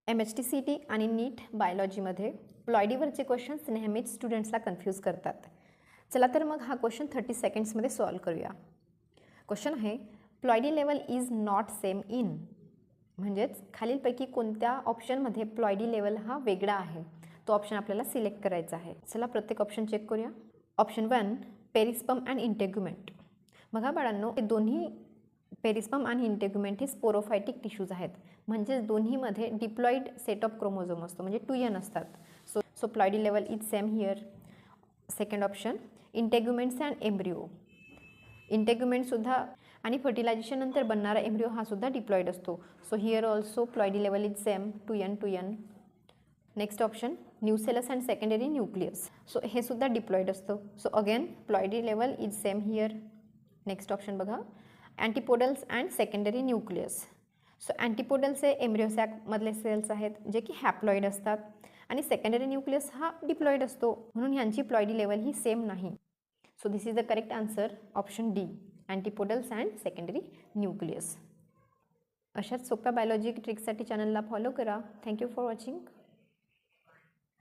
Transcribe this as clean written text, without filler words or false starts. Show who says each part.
Speaker 1: MHTCT आणि नीट बायोलॉजीमध्ये प्लॉयडीवरचे questions नेहमीच स्टुडंट्सला confuse करतात. चला तर मग हा क्वेश्चन 30 सेकंड्समध्ये सॉल्व करूया. क्वेश्चन आहे, ploidy level is not same in. म्हणजेच खालीलपैकी कोणत्या ऑप्शनमध्ये प्लॉयडी लेवल हा वेगळा आहे, तो ऑप्शन आपल्याला सिलेक्ट करायचा आहे. चला प्रत्येक ऑप्शन चेक करूया. Option 1 perisperm and integument. बघा बाळांनो, हे दोन्ही पेरिस्पर्म आणि इंटेग्युमेंट हे स्पोरोफायटिक टिश्यूज आहेत. म्हणजेच दोन्हीमध्ये डिप्लॉइड सेट ऑफ क्रोमोझोम असतो, म्हणजे 2n असतात. So ploidy level is same here. Second option integuments and embryo. इंटेग्युमेंटसुद्धा आणि फर्टिलायझेशन नंतर बनणारा एम्ब्रिओ हा सुद्धा डिप्लॉइड असतो. So here also ploidy level is same 2n. Next option nucellus and secondary nucleus. So हे सुद्धा डिप्लॉइड असतं. So again ploidy level is same here. Next option बघा, antipodals and secondary nucleus. So antipodals हे embryo सॅकमधले cells आहेत जे की haploid असतात आणि सेकंडरी न्यूक्लियस हा डिप्लॉइड असतो, म्हणून ह्यांची प्लॉयडी लेवल ही सेम नाही. So this is the correct answer, option D, antipodals and secondary nucleus. अशाच सोप्या बायोलॉजी ट्रिक्ससाठी चॅनलला फॉलो करा. Thank you for watching.